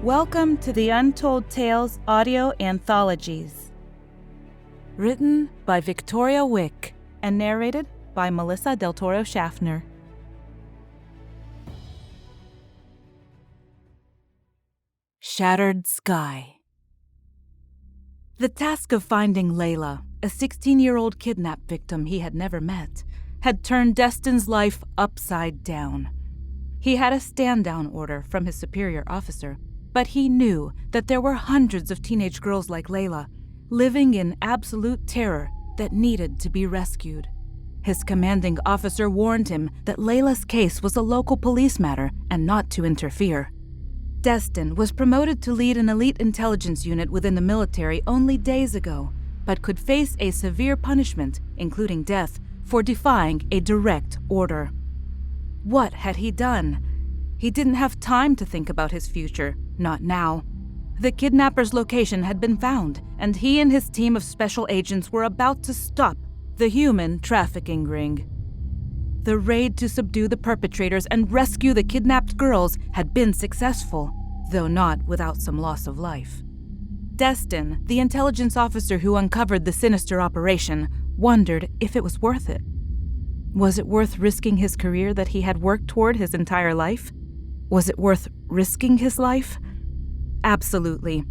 Welcome to the Untold Tales audio anthologies. Written by Victoria Wieck and narrated by Melissa Del Toro Schaffner. Shattered Sky. The task of finding Layla, a 16-year-old kidnap victim he had never met, had turned Destin's life upside down. He had a stand-down order from his superior officer, but he knew that there were hundreds of teenage girls like Layla, living in absolute terror that needed to be rescued. His commanding officer warned him that Layla's case was a local police matter and not to interfere. Destin was promoted to lead an elite intelligence unit within the military only days ago, but could face a severe punishment, including death, for defying a direct order. What had he done? He didn't have time to think about his future, not now. The kidnapper's location had been found, and he and his team of special agents were about to stop the human trafficking ring. The raid to subdue the perpetrators and rescue the kidnapped girls had been successful, though not without some loss of life. Destin, the intelligence officer who uncovered the sinister operation, wondered if it was worth it. Was it worth risking his career that he had worked toward his entire life? Was it worth risking his life? Absolutely.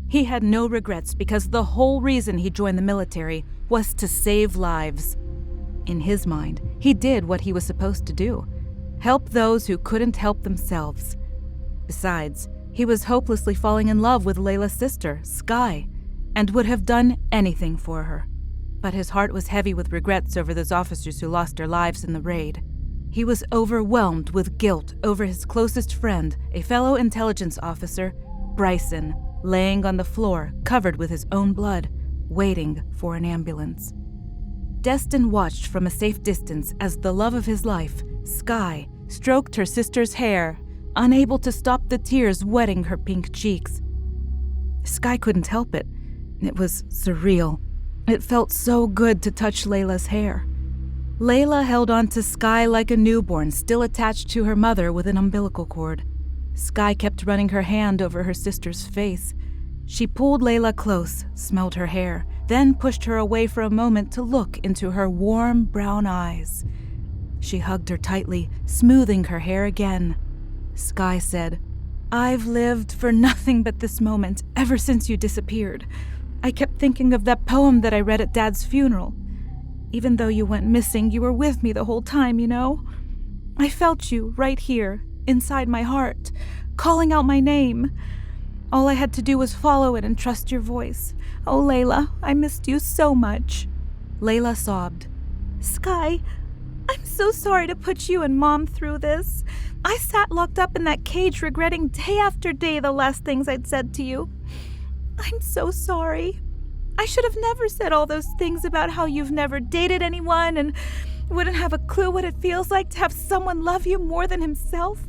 He had no regrets because the whole reason he joined the military was to save lives. In his mind, he did what he was supposed to do: help those who couldn't help themselves. Besides, he was hopelessly falling in love with Layla's sister, Sky, and would have done anything for her. But his heart was heavy with regrets over those officers who lost their lives in the raid. He was overwhelmed with guilt over his closest friend, a fellow intelligence officer, Bryson, laying on the floor, covered with his own blood, waiting for an ambulance. Destin watched from a safe distance as the love of his life, Sky, stroked her sister's hair, unable to stop the tears wetting her pink cheeks. Sky couldn't help it. It was surreal. It felt so good to touch Layla's hair. Layla held on to Sky like a newborn still attached to her mother with an umbilical cord. Sky kept running her hand over her sister's face. She pulled Layla close, smelled her hair, then pushed her away for a moment to look into her warm brown eyes. She hugged her tightly, smoothing her hair again. Sky said, "I've lived for nothing but this moment ever since you disappeared. I kept thinking of that poem that I read at Dad's funeral. Even though you went missing, you were with me the whole time, you know? I felt you right here, inside my heart, calling out my name. All I had to do was follow it and trust your voice. Oh, Layla, I missed you so much." Layla sobbed. "Sky, I'm so sorry to put you and Mom through this. I sat locked up in that cage regretting day after day the last things I'd said to you. I'm so sorry. I should have never said all those things about how you've never dated anyone and wouldn't have a clue what it feels like to have someone love you more than himself.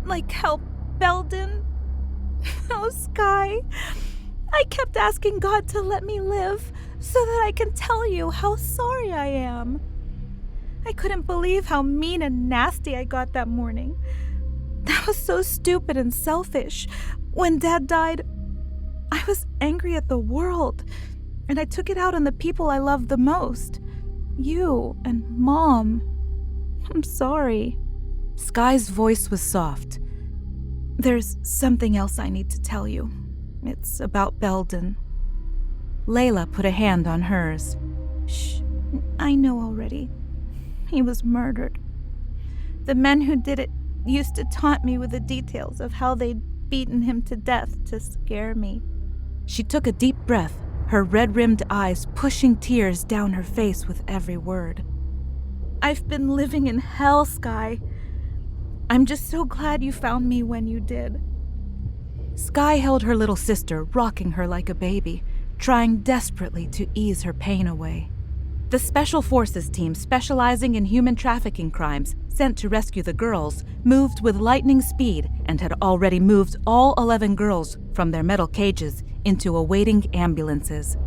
Like how Belden... Oh, Sky, I kept asking God to let me live so that I can tell you how sorry I am. I couldn't believe how mean and nasty I got that morning. That was so stupid and selfish. When Dad died, I was angry at the world, and I took it out on the people I loved the most. You and Mom. I'm sorry." Sky's voice was soft. "There's something else I need to tell you. It's about Belden." Layla put a hand on hers. "Shh, I know already. He was murdered. The men who did it used to taunt me with the details of how they'd beaten him to death to scare me." She took a deep breath, her red-rimmed eyes pushing tears down her face with every word. "I've been living in hell, Sky. I'm just so glad you found me when you did." Sky held her little sister, rocking her like a baby, trying desperately to ease her pain away. The Special Forces team specializing in human trafficking crimes sent to rescue the girls moved with lightning speed and had already moved all 11 girls from their metal cages into awaiting ambulances.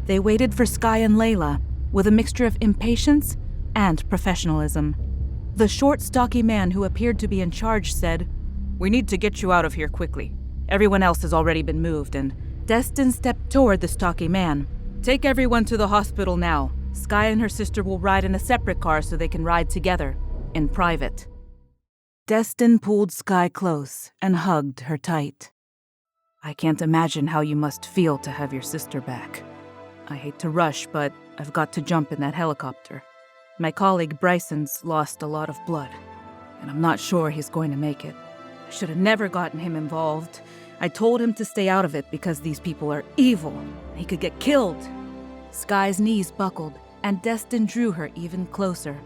They waited for Sky and Layla with a mixture of impatience and professionalism. The short, stocky man who appeared to be in charge said, "We need to get you out of here quickly. Everyone else has already been moved, and Destin stepped toward the stocky man. Take everyone to the hospital now. Sky and her sister will ride in a separate car so they can ride together, in private. Destin pulled Sky close and hugged her tight. I can't imagine how you must feel to have your sister back. I hate to rush, but I've got to jump in that helicopter. My colleague Bryson's lost a lot of blood, and I'm not sure he's going to make it. I should have never gotten him involved. I told him to stay out of it because these people are evil. He could get killed. Sky's knees buckled, and Destin drew her even closer.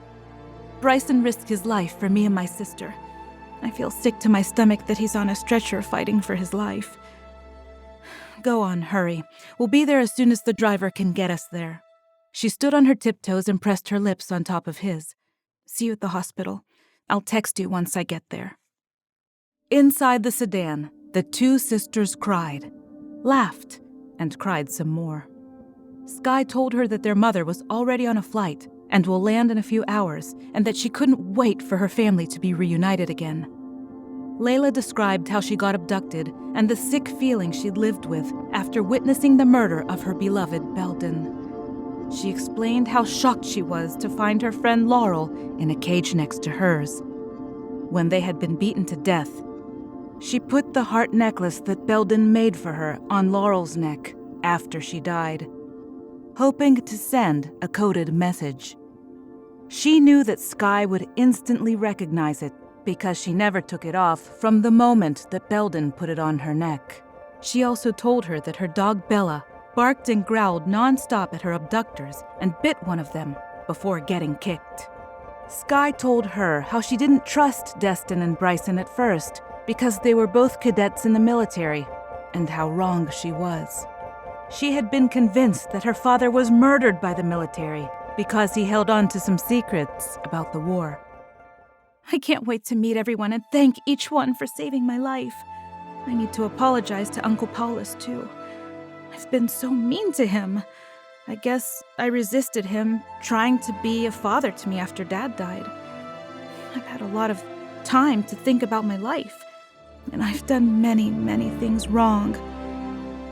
Bryson risked his life for me and my sister. I feel sick to my stomach that he's on a stretcher fighting for his life. Go on, hurry. We'll be there as soon as the driver can get us there. She stood on her tiptoes and pressed her lips on top of his. See you at the hospital. I'll text you once I get there. Inside the sedan, the two sisters cried, laughed, and cried some more. Sky told her that their mother was already on a flight and will land in a few hours, and that she couldn't wait for her family to be reunited again. Layla described how she got abducted and the sick feeling she'd lived with after witnessing the murder of her beloved Belden. She explained how shocked she was to find her friend Laurel in a cage next to hers. When they had been beaten to death, she put the heart necklace that Belden made for her on Laurel's neck after she died, hoping to send a coded message. She knew that Sky would instantly recognize it because she never took it off from the moment that Belden put it on her neck. She also told her that her dog Bella barked and growled nonstop at her abductors and bit one of them before getting kicked. Sky told her how she didn't trust Destin and Bryson at first because they were both cadets in the military, and how wrong she was. She had been convinced that her father was murdered by the military because he held on to some secrets about the war. I can't wait to meet everyone and thank each one for saving my life. I need to apologize to Uncle Paulus, too. I've been so mean to him. I guess I resisted him trying to be a father to me after Dad died. I've had a lot of time to think about my life, and I've done many, many things wrong.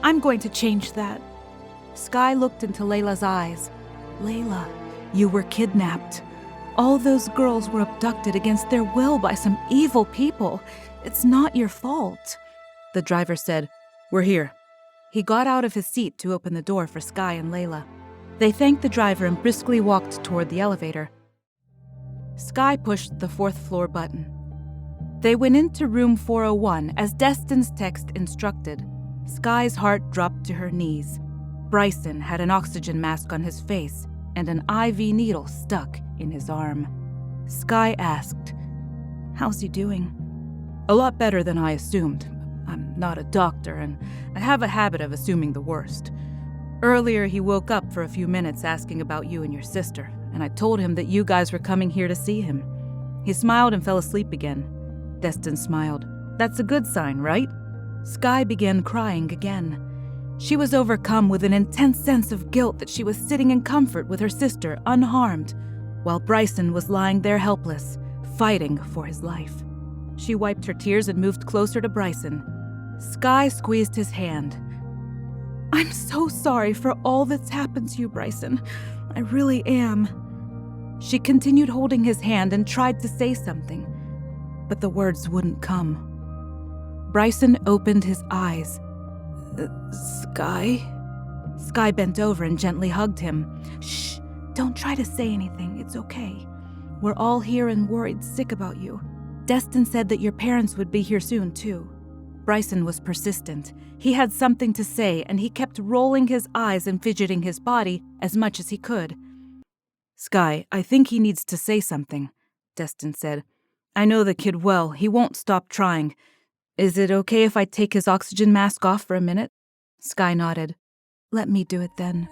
I'm going to change that. Sky looked into Layla's eyes. Layla, you were kidnapped. All those girls were abducted against their will by some evil people. It's not your fault. The driver said, We're here. He got out of his seat to open the door for Sky and Layla. They thanked the driver and briskly walked toward the elevator. Sky pushed the 4th floor button. They went into room 401 as Destin's text instructed. Sky's heart dropped to her knees. Bryson had an oxygen mask on his face and an IV needle stuck in his arm. Sky asked, How's he doing? A lot better than I assumed. I'm not a doctor, and I have a habit of assuming the worst. Earlier, he woke up for a few minutes asking about you and your sister, and I told him that you guys were coming here to see him. He smiled and fell asleep again. Destin smiled. That's a good sign, right? Sky began crying again. She was overcome with an intense sense of guilt that she was sitting in comfort with her sister unharmed, while Bryson was lying there helpless, fighting for his life. She wiped her tears and moved closer to Bryson. Sky squeezed his hand. I'm so sorry for all that's happened to you, Bryson. I really am. She continued holding his hand and tried to say something, but the words wouldn't come. Bryson opened his eyes. Sky? Sky bent over and gently hugged him. Shh, don't try to say anything. It's okay. We're all here and worried sick about you. Destin said that your parents would be here soon, too. Bryson was persistent. He had something to say, and he kept rolling his eyes and fidgeting his body as much as he could. Sky, I think he needs to say something, Destin said. I know the kid well. He won't stop trying. Is it okay if I take his oxygen mask off for a minute? Sky nodded. Let me do it then.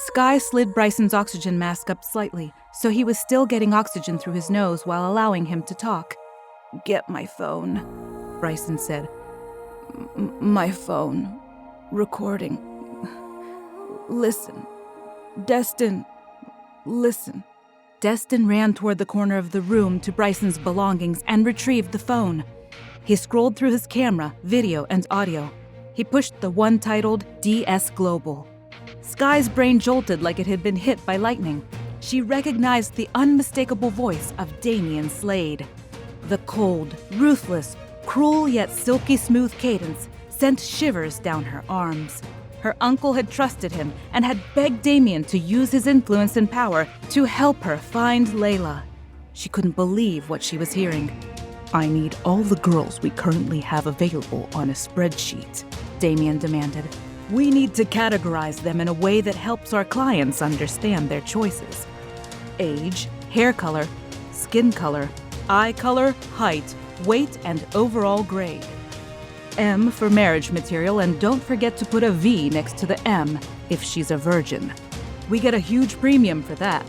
Sky slid Bryson's oxygen mask up slightly, so he was still getting oxygen through his nose while allowing him to talk. Get my phone, Bryson said. My phone. Recording. Listen. Destin. Listen. Destin ran toward the corner of the room to Bryson's belongings and retrieved the phone. He scrolled through his camera, video, and audio. He pushed the one titled DS Global. Sky's brain jolted like it had been hit by lightning. She recognized the unmistakable voice of Damian Slade. The cold, ruthless, cruel yet silky smooth cadence sent shivers down her arms. Her uncle had trusted him and had begged Damian to use his influence and power to help her find Layla. She couldn't believe what she was hearing. "I need all the girls we currently have available on a spreadsheet," Damian demanded. "We need to categorize them in a way that helps our clients understand their choices. Age, hair color, skin color, eye color, height, weight, and overall grade. M for marriage material, and don't forget to put a V next to the M if she's a virgin. We get a huge premium for that.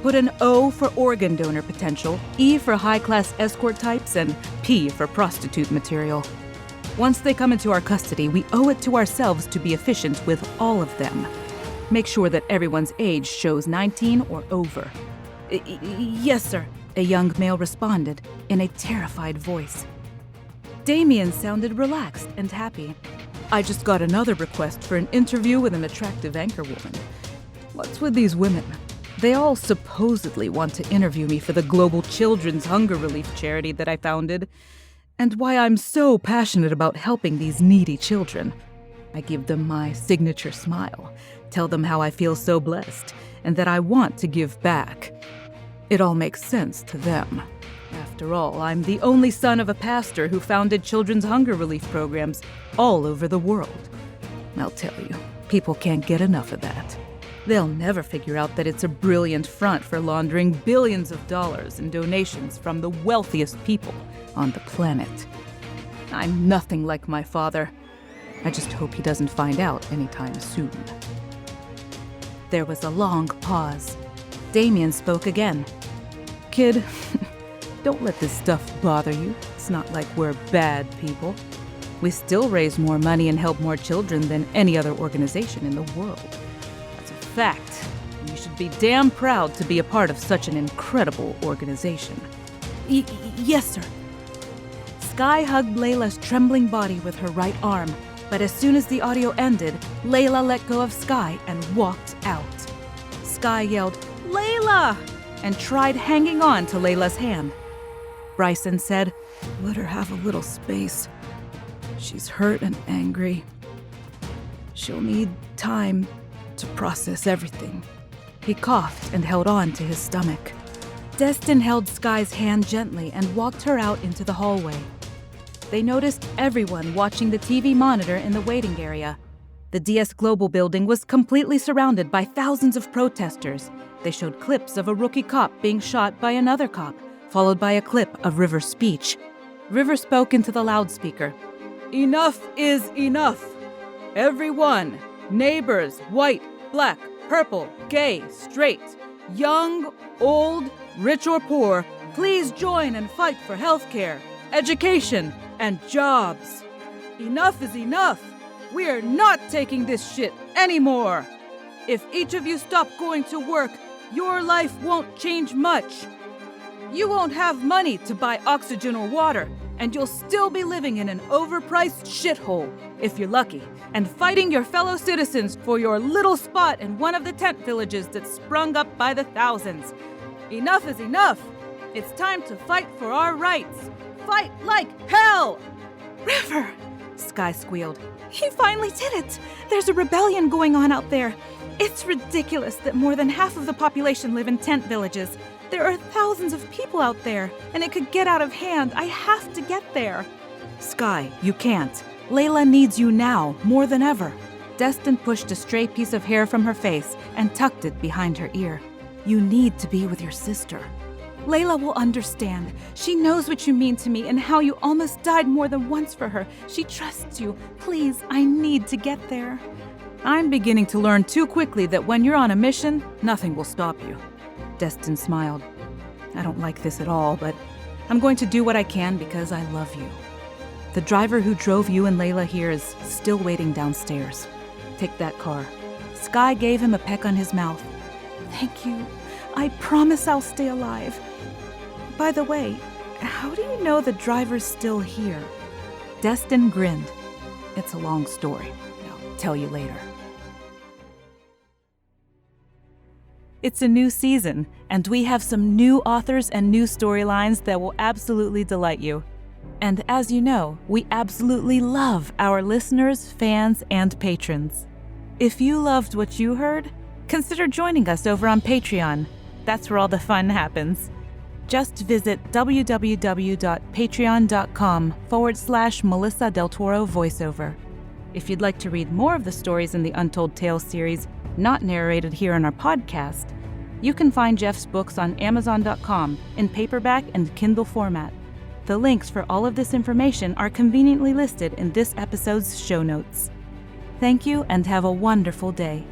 Put an O for organ donor potential, E for high-class escort types, and P for prostitute material. Once they come into our custody, we owe it to ourselves to be efficient with all of them. Make sure that everyone's age shows 19 or over." "Yes, sir," a young male responded in a terrified voice. Damian sounded relaxed and happy. "I just got another request for an interview with an attractive anchorwoman. What's with these women? They all supposedly want to interview me for the global children's hunger relief charity that I founded, and why I'm so passionate about helping these needy children. I give them my signature smile, tell them how I feel so blessed, and that I want to give back. It all makes sense to them. After all, I'm the only son of a pastor who founded children's hunger relief programs all over the world. I'll tell you, people can't get enough of that. They'll never figure out that it's a brilliant front for laundering billions of dollars in donations from the wealthiest people on the planet. I'm nothing like my father. I just hope he doesn't find out anytime soon." There was a long pause. Damian spoke again. "Kid, don't let this stuff bother you. It's not like we're bad people. We still raise more money and help more children than any other organization in the world. That's a fact. You should be damn proud to be a part of such an incredible organization." Yes, sir." Sky hugged Layla's trembling body with her right arm, but as soon as the audio ended, Layla let go of Sky and walked out. Sky yelled, "Layla!" and tried hanging on to Layla's hand. Bryson said, "Let her have a little space. She's hurt and angry. She'll need time to process everything." He coughed and held on to his stomach. Destin held Sky's hand gently and walked her out into the hallway. They noticed everyone watching the TV monitor in the waiting area. The DS Global building was completely surrounded by thousands of protesters. They showed clips of a rookie cop being shot by another cop, followed by a clip of River's speech. River spoke into the loudspeaker. "Enough is enough. Everyone, neighbors, white, black, purple, gay, straight, young, old, rich or poor, please join and fight for healthcare, education, and jobs. Enough is enough. We're not taking this shit anymore. If each of you stop going to work, your life won't change much. You won't have money to buy oxygen or water, and you'll still be living in an overpriced shithole, if you're lucky, and fighting your fellow citizens for your little spot in one of the tent villages that sprung up by the thousands. Enough is enough. It's time to fight for our rights. Fight like hell!" "River!" Sky squealed. "He finally did it! There's a rebellion going on out there. It's ridiculous that more than half of the population live in tent villages. There are thousands of people out there, and it could get out of hand. I have to get there." "Sky, you can't. Layla needs you now, more than ever." Destin pushed a stray piece of hair from her face and tucked it behind her ear. "You need to be with your sister." "Layla will understand. She knows what you mean to me and how you almost died more than once for her. She trusts you. Please, I need to get there." "I'm beginning to learn too quickly that when you're on a mission, nothing will stop you." Destin smiled. "I don't like this at all, but I'm going to do what I can because I love you. The driver who drove you and Layla here is still waiting downstairs. Take that car." Sky gave him a peck on his mouth. "Thank you. I promise I'll stay alive. By the way, how do you know the driver's still here? Destin grinned. It's a long story. I'll tell you later. It's a new season, and we have some new authors and new storylines that will absolutely delight you. And as you know, we absolutely love our listeners, fans, and patrons. If you loved what you heard, consider joining us over on Patreon. That's where all the fun happens. Just visit www.patreon.com/Melissa Del Toro voiceover. If you'd like to read more of the stories in the Untold Tales series, not narrated here on our podcast, you can find Jeff's books on Amazon.com in paperback and Kindle format. The links for all of this information are conveniently listed in this episode's show notes. Thank you and have a wonderful day.